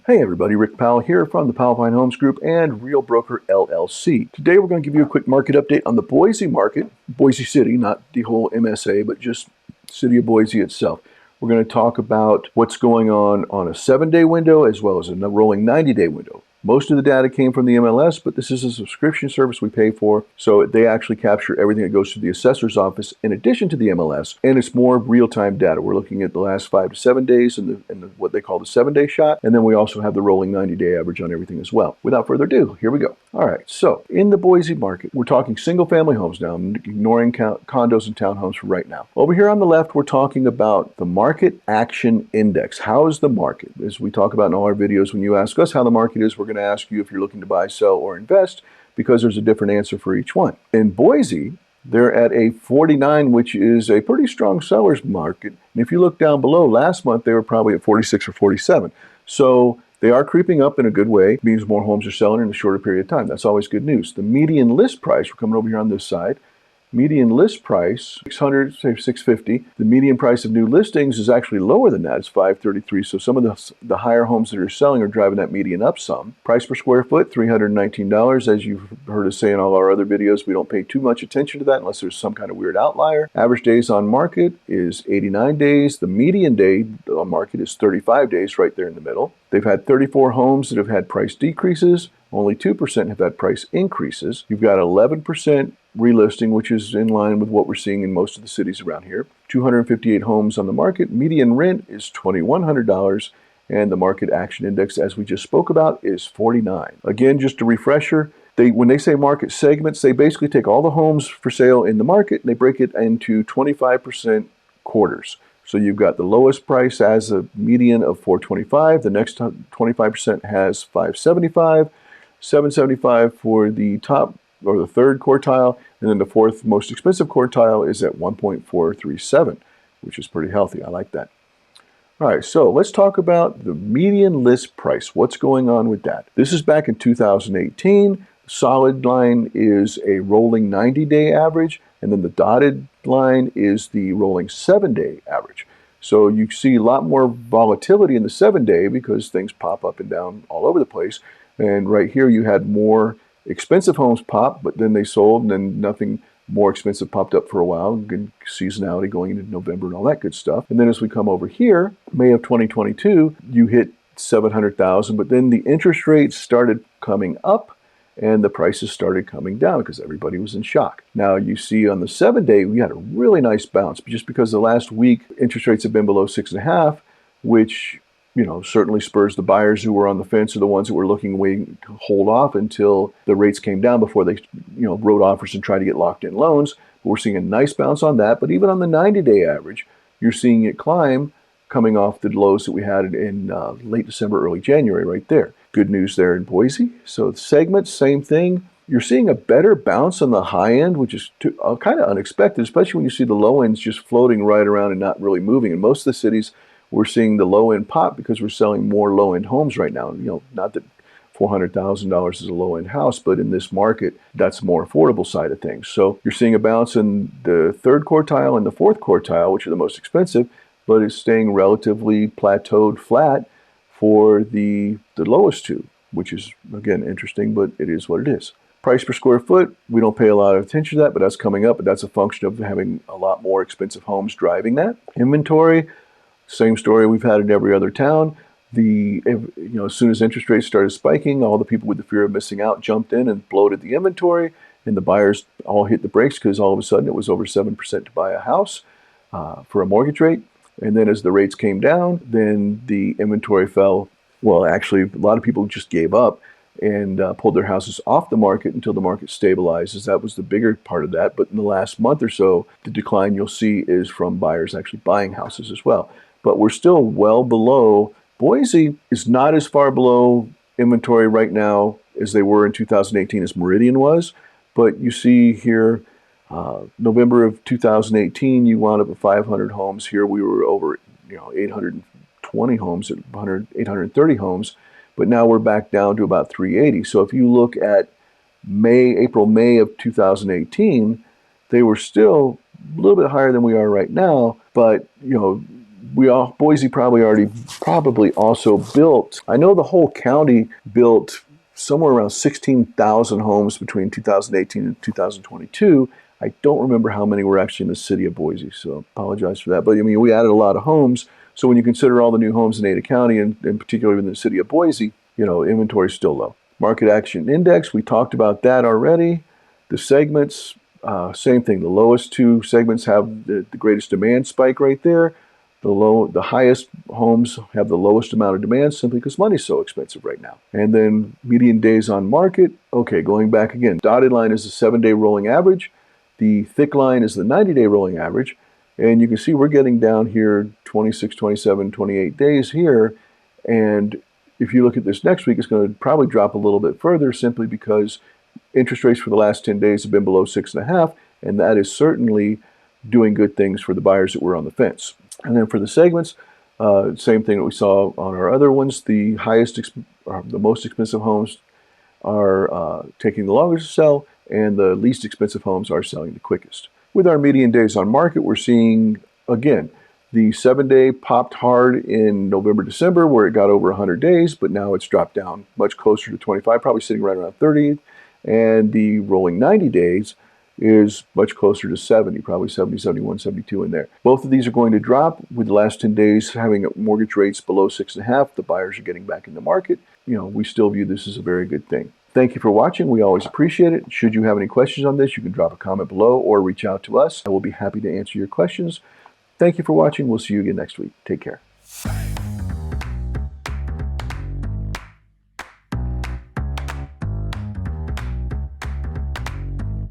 Hey everybody, Rick Powell here from the Powell Homes Group and Real Broker LLC. Today we're going to give you a quick market update on the Boise market, Boise City, not the whole MSA, but just City of Boise itself. We're going to talk about what's going on a 7-day window as well as a rolling 90-day window. Most of the data came from the MLS, but this is a subscription service we pay for, so they actually capture everything that goes to the assessor's office in addition to the MLS, and it's more real-time data. We're looking at the last 5 to 7 days in what they call the 7-day shot, and then we also have the rolling 90-day average on everything as well. Without further ado, here we go. All right, so in the Boise market, we're talking single-family homes now, ignoring condos and townhomes for right now. Over here on the left, we're talking about the Market Action Index. How is the market? As we talk about in all our videos, when you ask us how the market is, we're going to ask you if you're looking to buy, sell, or invest, because there's a different answer for each one. In Boise, they're at a 49, which is a pretty strong seller's market. And if you look down below, last month they were probably at 46 or 47. So they are creeping up in a good way. It means more homes are selling in a shorter period of time. That's always good news. The median list price, we're coming over here on this side, median list price, 600, say 650. The median price of new listings is actually lower than that. It's 533. So some of the higher homes that are selling are driving that median up some. Price per square foot, $319. As you've heard us say in all our other videos, we don't pay too much attention to that unless there's some kind of weird outlier. Average days on market is 89 days. The median day on market is 35 days, right there in the middle. They've had 34 homes that have had price decreases. Only 2% have had price increases. You've got 11% relisting, which is in line with what we're seeing in most of the cities around here. 258 homes on the market. Median rent is $2,100. And the Market Action Index, as we just spoke about, is 49. Again, just a refresher, when they say market segments, they basically take all the homes for sale in the market and they break it into 25% quarters. So you've got the lowest price as a median of $425. The next 25% has $575. $775 for the top or the third quartile, and then the fourth most expensive quartile is at $1.437, which is pretty healthy. I like that. All right, so let's talk about the median list price. What's going on with that? This is back in 2018. The solid line is a rolling 90-day average, and then the dotted line is the rolling 7-day average. So you see a lot more volatility in the 7-day because things pop up and down all over the place. And right here you had more expensive homes pop, but then they sold, and then nothing more expensive popped up for a while. Good seasonality going into November and all that good stuff. And then as we come over here, May of 2022, you hit 700,000, but then the interest rates started coming up and the prices started coming down because everybody was in shock. Now you see on the 7-day, we had a really nice bounce just because the last week interest rates have been below 6.5, which certainly spurs the buyers who were on the fence or the ones that were looking to hold off until the rates came down before they, wrote offers and tried to get locked in loans. But we're seeing a nice bounce on that. But even on the 90-day average, you're seeing it climb coming off the lows that we had in late December, early January right there. Good news there in Boise. So segments, same thing. You're seeing a better bounce on the high end, which is kind of unexpected, especially when you see the low ends just floating right around and not really moving. In most of the cities, we're seeing the low-end pop because we're selling more low-end homes right now. Not that $400,000 is a low-end house, but in this market, that's the more affordable side of things. So you're seeing a bounce in the third quartile and the fourth quartile, which are the most expensive, but it's staying relatively plateaued flat for the lowest two, which is, again, interesting, but it is what it is. Price per square foot, we don't pay a lot of attention to that, but that's coming up, but that's a function of having a lot more expensive homes driving that. Inventory, same story we've had in every other town. As soon as interest rates started spiking, all the people with the fear of missing out jumped in and bloated the inventory, and the buyers all hit the brakes because all of a sudden it was over 7% to buy a house for a mortgage rate. And then as the rates came down, then the inventory fell. Well, actually, a lot of people just gave up and pulled their houses off the market until the market stabilizes. That was the bigger part of that. But in the last month or so, the decline you'll see is from buyers actually buying houses as well. But we're still well below. Boise is not as far below inventory right now as they were in 2018 as Meridian was. But you see here, November of 2018, you wound up at 500 homes. Here we were over 820 homes, 830 homes. But now we're back down to about 380. So if you look at April, May of 2018, they were still a little bit higher than we are right now. But, Boise probably also built, I know the whole county built somewhere around 16,000 homes between 2018 and 2022. I don't remember how many were actually in the city of Boise, so apologize for that. But I mean, we added a lot of homes. So when you consider all the new homes in Ada County, and particularly in the city of Boise, inventory is still low. Market Action Index, we talked about that already. The segments, same thing. The lowest two segments have the greatest demand spike right there. The highest homes have the lowest amount of demand simply because money's so expensive right now. And then median days on market, okay, going back again. Dotted line is the 7-day rolling average. The thick line is the 90-day rolling average. And you can see we're getting down here 26, 27, 28 days here. And if you look at this next week, it's going to probably drop a little bit further simply because interest rates for the last 10 days have been below 6.5, and that is certainly doing good things for the buyers that were on the fence. And then for the segments, same thing that we saw on our other ones. The most expensive homes are taking the longest to sell, and the least expensive homes are selling the quickest. With our median days on market, we're seeing, again, the 7-day popped hard in November, December, where it got over 100 days, but now it's dropped down much closer to 25, probably sitting right around 30. And the rolling 90 days is much closer to 70, probably 70, 71, 72 in there. Both of these are going to drop with the last 10 days having mortgage rates below 6.5. The buyers are getting back in the market. We still view this as a very good thing. Thank you for watching. We always appreciate it. Should you have any questions on this, you can drop a comment below or reach out to us. I will be happy to answer your questions. Thank you for watching. We'll see you again next week. Take care.